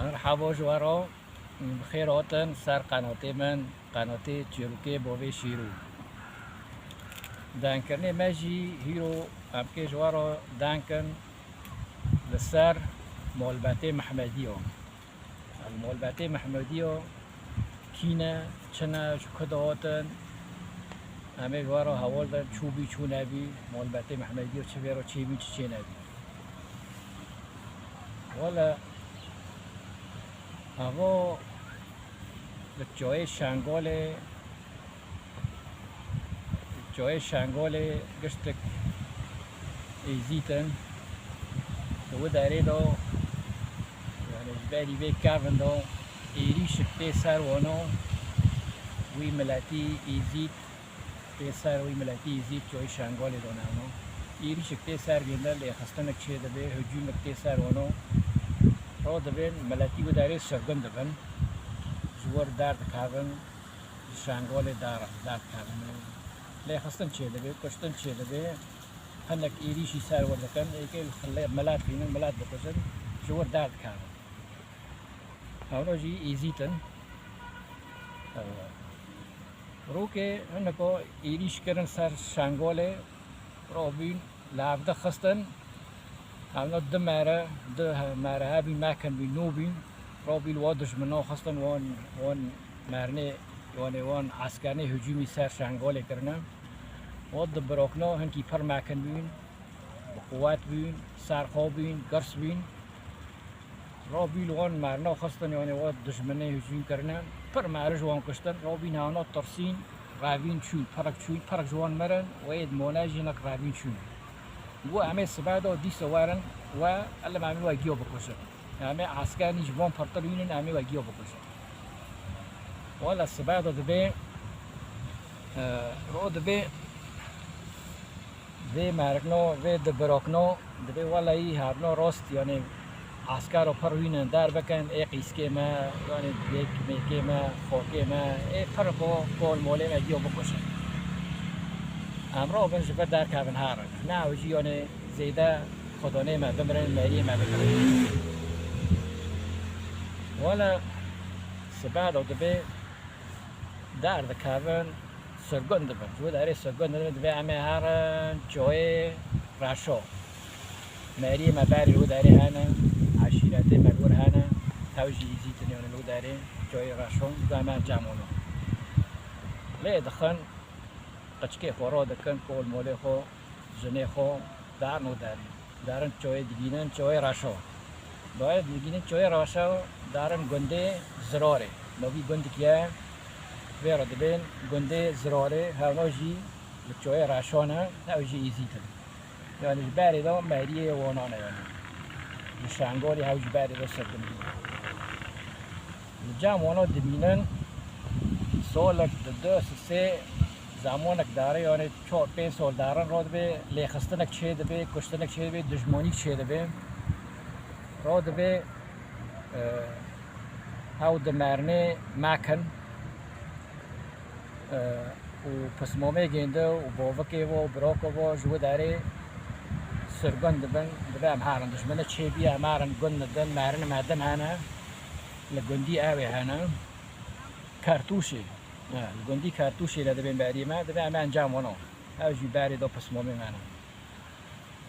مرحبا جوارا بخیر هاتن سر قناته من قناته چیروکه باوی شیرو دانکرنه مجی هیرو امکه جوارا دانکن لسر مولبته محمدیو المولبته محمدیو کینه چنه کده هاتن همه جوارا حوال دن چوبی چونه بی مولبته محمدیو چه بیرو چه بی چه نبی والا هوا جای شنگال گشتک ایزیتن و داره دا یعنی جبری به کارن دا ایری شکته سر وانو وی ملتی ایزیت سر وی ملتی ایزیت جای شنگال دانانو ایری شکته سر گندل خستنک چه دبه هجوم کته سر وانو را دبن ملتی و داره سرگن دبن جوار درد کردن شنگال درد کردن لی خستن چه دبه کشتن چه دبه هنک ایریشی سر وردکن ایکل خلی ملات بینن ملات بکشن جوار درد کردن اونا جی ایزیتن رو که هنکو ایریش کردن سر شنگال را بین لعبده خستن اونا ده مره ها بین مکن بین نو بین را بیل وادش منو خستن وان مرنه وان عسکرنه هجومی سر شنگال کردن واد براکنا هنکی پر مکن بین بقوت بین سرخواب بین گرس بین را بیل وان مرنا خستن واد دشمنه هجوم کردن پر مرج وان کشتن را بین هانا ترسین روین چون پرک جوان مرن و اید موناجی نک روین چون و همه سبادا دی سوارن و علم همه واگیو بکشن همه عسکر نیش وان پرترینن همه واگیو بکشن والا سبادا دبه رو دبه و مرگنا و دبراکنا دبه والا ای هرنا راست یعنی عسکر رو پروینن در بکن ای قیسکه ما یعنی دیک میکه ما خاکه ما ای پر با کال موله واگیو بکشن امرا بنش به در کابن هارن نه وجی یعنی زیده خدانه ما بمرن مری ما بکرن ولا سباد او دبه در کابن سرگند بن جو داره سرگند دبه همه هارن جای راشو مری ما باری رو داره هنه عشیرت مدور هنه توجی ایزیتنی اون رو داره جای راشو دائما جامونو لی دخن قچکه خورا دکن کول موله خو جنه خو در نو دارن چوی دیگینن چوی راشو باید دیگینن چوی راشو دارن گنده زراره نوی گنده کیه ویرا دبین گنده زراره هرناجی چوی راشانه نوجی ایزیتن یعنی جبری دا مریه وانانه یعنی شنگاری هاوج بری دا سرکن جام وانا دبینن سالک دو سه زمانک داره یعنی 4-5 سال دارن راد به لیخستنک چه دبه کشتنک چه دبه دشمنی چه دبه راد به هاو دمرنه مکن و پس مامه گنده و باوکه و براکه و جو داره سرگند دبه هم هارن دشمنه چه بی هم هارن گند دن مرنه مدن هنه لگندی اوه هنه کارتوشی گندی کارتوشی لده بین بری ما دبه همه انجام ونو اوجی بری دا پس مومی منه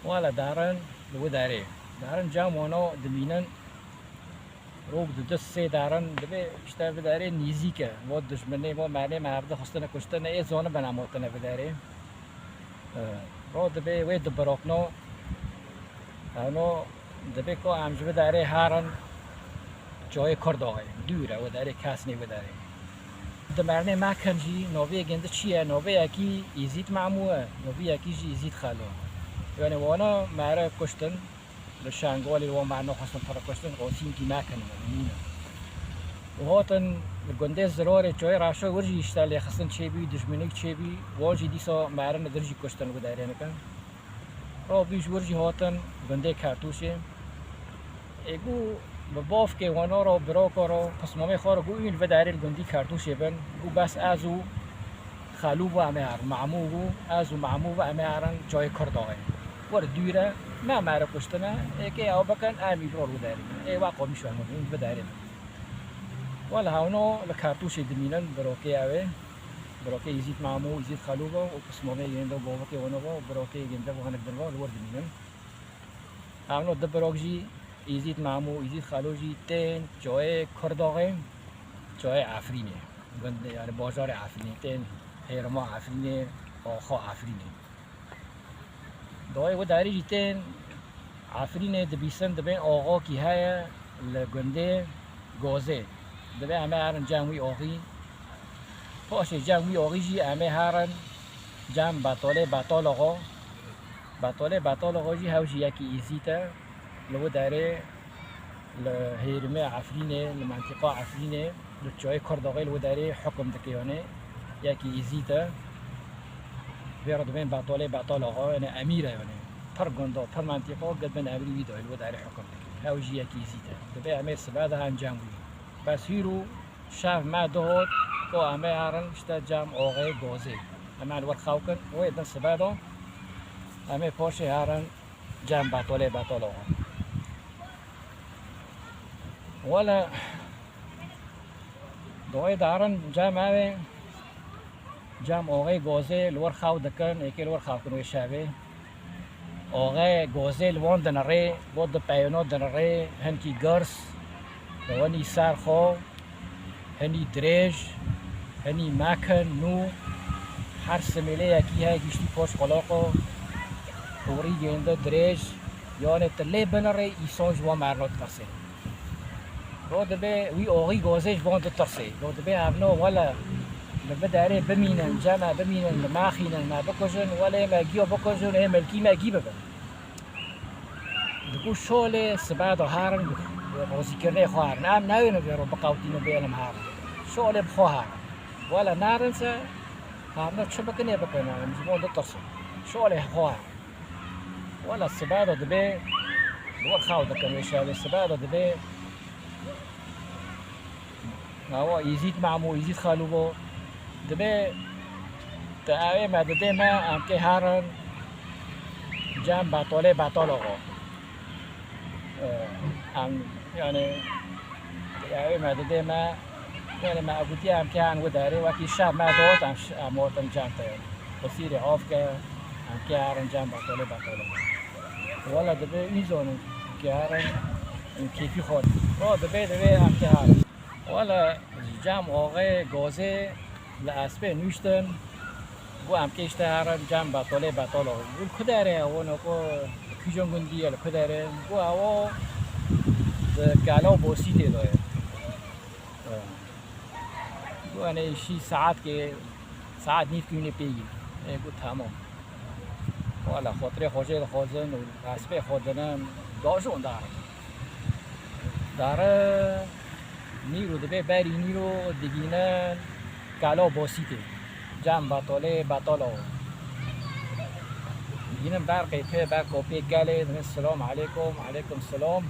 والا دارن لو داره دارن جام ونو دمینن روگ دو سه دارن دبه اشتر بداره نیزی که و دشمنه و معنی مرده خستنه کشتنه ای زانه بناموتنه بداره رو دبه وی دبراکنو اونو دبه که همجبه داره هارن جای کرده های دوره و داره کس نی بداره دمرنه مکنجی نوی گنده چیه نوی اکی ایزید معموه نوی اکی جی ایزید خالو یعنی وانا مره کشتن لشنگالی و معنا خواستن پر کشتن قاسیم کی مکنه مینه و هاتن گنده زرار جای راشو ورجی اشتالی خواستن چه بی دشمنی چه بی واجی دیسا مره ندرجی کشتن و داره نکن را بیش ورجی هاتن گنده کارتوشه ایگو باف که وانا را براکا را پس مامه خواه را گو این و داره گندی کارتوشه بن گو بس ازو خالو و همه هر معمو گو ازو معمو و همه هرن جای کرده های ور دوره ما معرف کشتنه که او بکن امی برو رو داریم ای واقع میشه همون بداریم ولی هاونو لکارتوش دمینن بروکی اوه بروکی یزید معمو یزید خالوبا و قسمه ینده بابکی ونوبا و بروکی ینده وهنک دنبا لور دمینن هاونو دبروکجی یزید معمو یزید خالوجی تن جای کرداغه جای عفرینه گنده یعنی بازار عفرینه تن هرما عفرینه آخا عفرینه دای و داری جیتن عفرینه دبیسن دبین آقا کی های لگنده گازه دبی همه هرن جمعی آقی پاش جمعی آقی جی همه هرن جمع بطال آقا جی هوشی یکی ایزیتا لو داره لهرمه عفرینه لمنطقه عفرینه لجای کرداغی لو داره حکم دکیانه یکی ایزیتا بیارد بین بطال آقا یعنی امیره یعنی پر گنده پر منطقه قد من امری ویدای لو داره حکم دکی هوشی یکی ایزیتا دبی همه سباده هن جمعی بس هیرو شاف ما دهود کو همه هرن اشتا جمع آقای گازه همه الور خاوکن و ایدن سباده همه پاش هرن جمع بطال آقا ولا دوای دارن جمع آقای گازه لور خاو دکن یکی لور خاو کنوی شاوه آقای گازه لوان دنره بود پیانو دنره هنکی گرس وانی سرخو هنی درج هنی مکن نو هر سمیله یکی های گشتی پاش قلاقو اوری گنده درج یعنی تله بنره ایسان جوا مرنات ترسه رو دبی وی آقای گازه جوان ترسه رو دبی ابنا ولا لبداره بمینن جمع بمینن لماخینن ما بکشن ولا ما گیو بکشن ای ملکی ما گی ببن دکو شوله سباد هارن روزی کرده خوارن ام نوینو بیارو بقاوتینو بیلم هارن شوله بخوار ولا نارنسا هارنا چه بکنه بکنه جوان ترسه شوله خوار ولا سباد دبی لور خاو دکن وشاله سباد دبی هو يزيد معمو يزيد خالوبو دبي تاوي ما دبي ما أمكي هارن جام بطالة أم يعني تاوي ما دبي ما يعني ما أقولتي أمكي عن وداري وكي شاب ما دوت أم وطن جام تاوي بصيري عوف أمكي هارن جام بطالة ولا دبي إيزون أمكي هارن كيفي خود دبي أمكي هارن ولا جمع آقای گازه لاسبه نوشتن و هم که اشتهارن جمع بطاله آقا و کداره و نکو کجان گندیه کداره و هوا کالا بوسیده داره و انه شی ساعت نیف کنی پیگی گفت تمام ولا خاطر خوشه خوزن و اسبه خودنم داشون داره نیرو دبی بری نیرو دیگینن کالا باسیته جمع بطاله دیگینن برقی په برقی گله دبی سلام علیکم سلام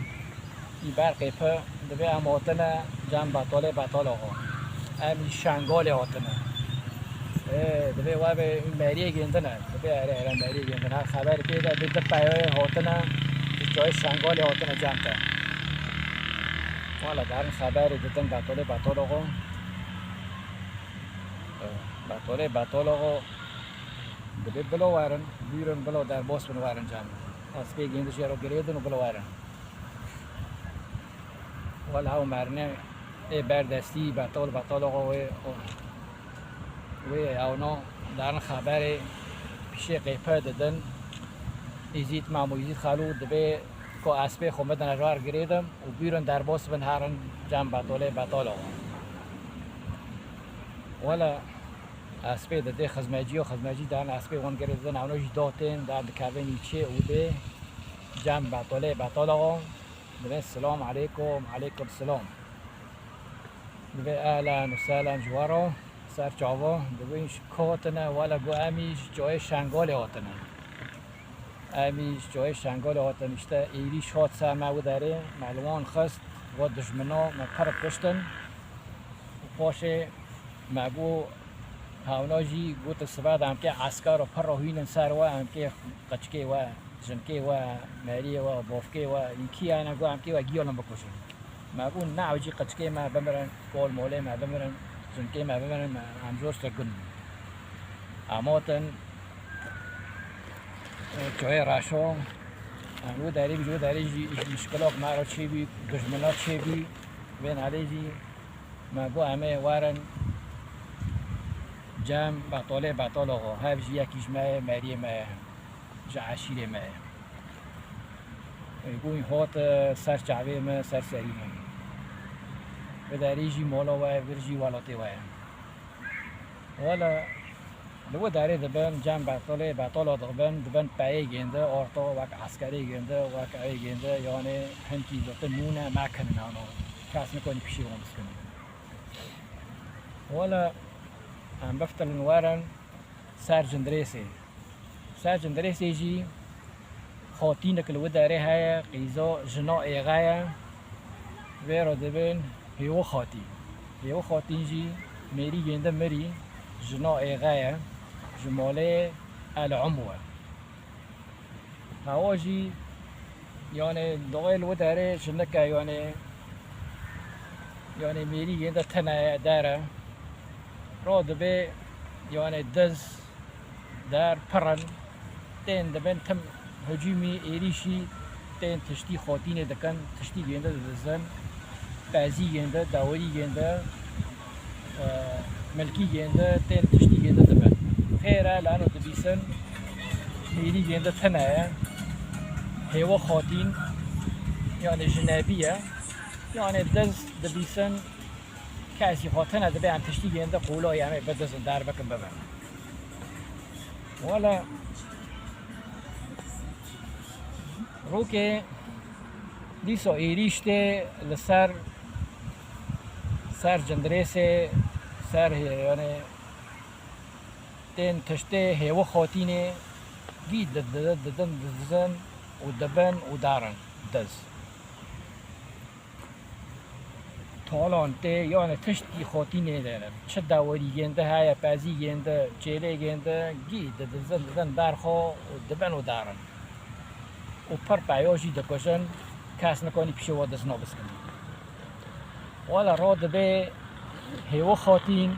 این برقی په دبی هم آتنه جمع بطاله آقا امی شنگال آتنه دبی وای به این مریه گندنه دبی اره مریه گندنه هر خبر که دبی دب پیای آتنه جای شنگال آتنه جمع تا والا دارن خبر دیدن بطال آقا دبی بلا وارن بیرون بلا در باس بن وارن جمع از که گندش رو گریدن و بلا وارن والا هاو مرنه ای بردستی بطال آقا و اونا دارن خبر پیش قیپه دیدن ایزید معمو ایزید خالو دبی که اسبه خومدن اجوار گریدم و بیرون در باس بن هرن جمع بطال آقا ولا اسبه داده خزمجی دارن اسبه وان گریدن اوناش داتن در دکابه نیچه و ده جمع بطال آقا دبی سلام علیکم سلام دبی اهلا و سهلا جوارا سر چاوا دبی اینش کاتنه ولا گو امیش جای شنگال آتنه امیش جای شنگال آتن اشته ایریش هات سر مو داره معلومان خست و دشمنا مکر کشتن و پاشه مگو هاوناجی گوت سباد هم که عسکر و پر راهینن سر و هم که قچکه و جنكي و ماريه و بوفكي و ينكي أنا قو عمكي و جيولن بكوشن ما بون نعوجي قتكي ما بمرن بول مولي ما بمرن جنكي ما بمرن ما عم جور سرقن عموتن جوي راشو عمو داري بجو داري جي مشكلات ما رو چي بي دشمنات چي بي بين عليه جي ما قو عمي وارن جام بعطاله غو هاف جي يكيش ما ماريه ما جا عشيرة ما يقول هات سر شعبي ما سر سري ما بداري جي مولا ويا برجي والاتي ويا ولا لو داري دبن جام بعطاله دبن باي جنده أورطا وك عسكري جنده وك أي جنده يعني هنتي لطنونه ما كان نانو كاس نكوني بشي ومسكن ولا عم بفتل نوارن سارجن دريسي جي خاطينك اللي وداري هاي قيزا جنا ايغايا ويرو دبن هيو خاطين جي ميري جنده مري جنا ايغايا جمالي العموة هوا جي يعني دغي اللي وداري جنكا يعني ميري جنده تنا دارا رو دبي يعني دز دار برن تين دبن تم هجومي إيريشي تين تشتي خاطين دكان تشتي جنده دزن بازي جنده داوري جنده ملكي جنده تين تشتي جنده دبن خيره لانو دبيسن ميري جنده تنايا هيو خاطين يعني جنابية يعني دز دبيسن كاسي خاطنا دبي عم تشتي جنده قولا يعني بدزن دار بكن ببن ولا روكي ديسو إيريشتي لسر جندريسي سر يعني تين تشتي هيو خاطيني جيد ددن ودبن ودارن دز طالان تي يعني تشتي خاطيني دارن چه داوري جنده هاي بازي جنده جيلي جنده جيد ددن دارخو ودبن ودارن و پر بايوجي دكوشن كاس نكوني بشوا دزنا بسكن ولا رو دبي هيو خاطين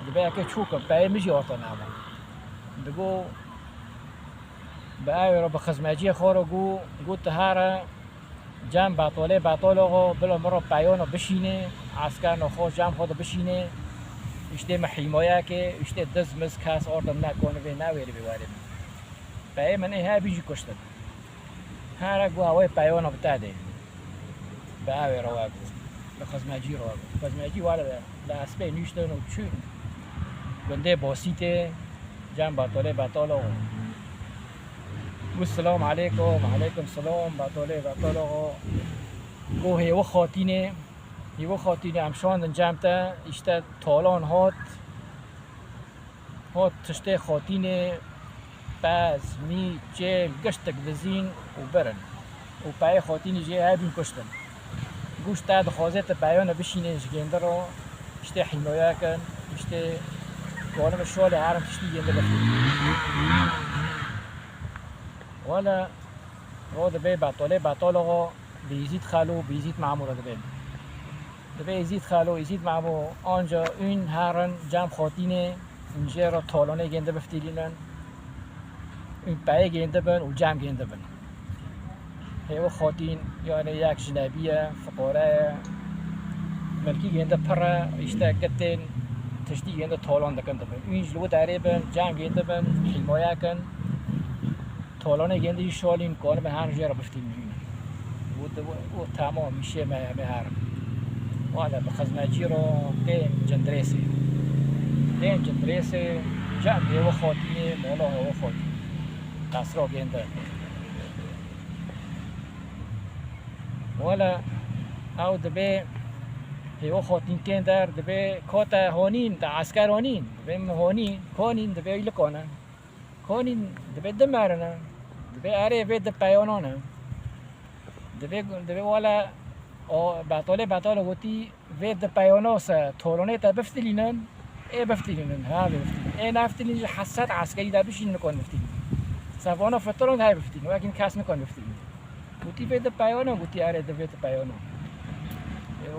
دبي اكي تشوكا باي مجي وطن عمان دقو باي رو بخزماجي خورو قو تهارا جام باطوله بلا مرة بايونو بشيني عسكر نخو جام خود بشيني اشتي محيمويا كي اشتي دز مز كاس اوردن ناكون في ناويري بواري باي من ايه هاي بيجي كشتن هارا قو هواي بايونو بتادي باوي رواقو بخزماجي رواقو خزماجي والا لا اسبي نيشتن وچون بنده باسيته جام باطوله والسلام عليكم وعليكم السلام باطوله قو هيو خاطيني عم شاندن جامتا اشتا طالان هات تشتي خاطيني باز مي جيل قشتك دزين وبرن وباي خاطيني جي هابين كشتن قوش تاد خوازت بايانا بشيني جيندرو اشتي حماياكن اشتي قوانم الشوالي عارم تشتي جيندر بخير ولا رو دبي باطوله بيزيد خالو بيزيد معمو رو دبي يزيد معمو آنجا اون هارن جام خاطيني انجا رو طالانه جيندر بفتيلينن اون باي جيندر بن و جام جيندر بن هيو خاطين يعني ياك جنابية فقراء ملكي جيندر برا اشتا كتين تشتي جيندر طالان دكن دبن اون جلو داري بن جام جيندر بن حلمايا كن طالانه جيندر شالين كان به هر جرا بفتيلين و تمام میشه مهر ولا بخزماجي رو تين جندريسي جام هيو خاطين مولا هيو خاطين قصرا جنده ولا او دبي هيو خاطين تين در دبي كوتا هونين تا عسكر هونين دبي هونين كونين دبي يلقونا كونين دبي دمارنا دبي اري في دبيونونا دبي ولا او باطوله قوتي في دبيونوس طولوني تا بفتلينن ايه بفتلينن ها بفتلين ايه نفتلين حسات عسكري دا بشين نكون بفتلين سوانه فترون های بفتین و اگه کس نکن بفتین گویی به دپایانه گویی آره دبی دپایانه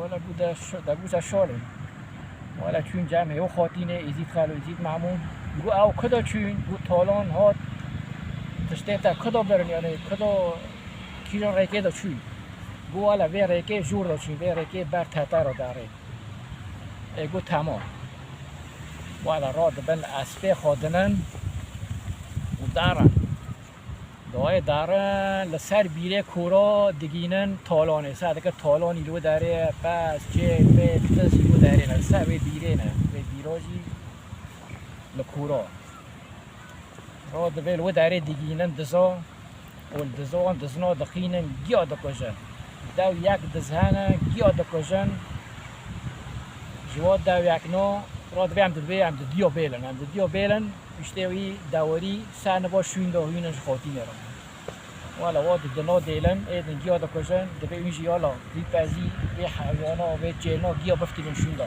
ولا بوده شاله ولا چون جمعه و خاطینه ازید خالو ازید معمول گو او کدا چون گو تالان هات تشته تا کدا برن یعنی کدا کیران ریکه دا چون گو والا وی ریکه جور دا چون وی ریکه بر تتا را داره گو تمام والا را دبن اسبه خادنن و دارن دای دارن لسر بیره کورا دگینن تالانه ساده که تالانی رو داره پس چه به کسی رو داره نه سر به بیره نه به بیراجی لکورا را دبل و داره دگینن دزا و دزا دزنا دخینن گیا دکوژن دو یک دزهانه گیا دکوژن جواد دو یک نو را دبی هم دیو بیلن هم دیو بیلن اشتوی داوری سن با شون دا هینش خاطی نرم والا واد دنا دیلن ایدن گیا دا کشن دبی اینجی حالا بی پزی بی حیوانا و جینا گیا بفتیلن شون دا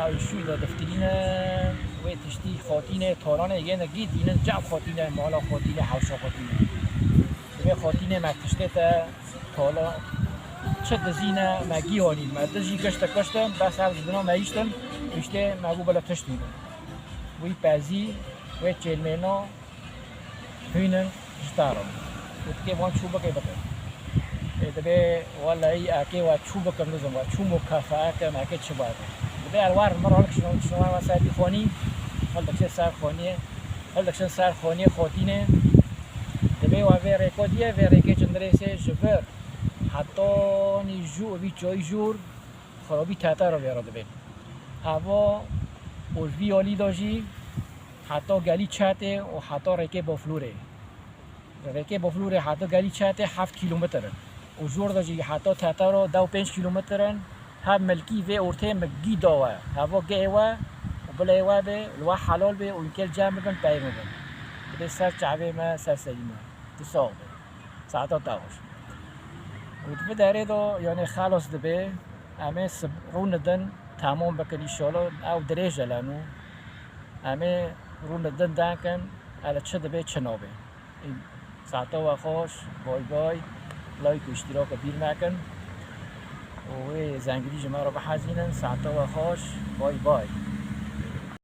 او شون دا دفتیلن و تشتی خاطینه تارانه یه نگی دینن جب خاطینه مالا خاطینه حوشا خاطینه دبی خاطینه مکتشته تا تالا چه دزینه مگی هانید مدزی کشتم بس هم دنا میشتن اشته مگو بلا تشتیم وی پزی و چلمنا هینن جتارم وقتی وان چوبه که بکن دبی والا ای اکی و چوبه کم نزم و چوبه کافه کم اکی چوبه دبی الوار مرا حالک شنوان و سری خانی حال دکشن سر خانیه حال دکشن سر خانیه خاطینه دبی و وی ریکودیه وی ریکه چندریسه جبر حتی نیجو وی چای جور خرابی تاتا رو بیاره دبی هوا وی عالی داشتی حتی گلی چاته و حتی ریکه بافلوره حتی گلی چاته 7 کیلومتره و جور داشتی حتی تاتا رو 2-5 کیلومترن هم ملکی و ارته مگی داوه هوا گیوه و بلایوه به لوا حلال به و اینکل جمع بکن پای مبن به سر چعبه ما سر سلیمه تو ساق به ساعتا داوش و دبی داره دو یعنی خلاص دبی همه رو ندن تمام بکن ایشالا او دریجه لانو همه رو ندن دانکن على چه دبی چه نابه ساعتا و خوش بای لایک و اشتراک بیر مکن و زنگلی جمعه رو بحزینن ساعتا و خوش بای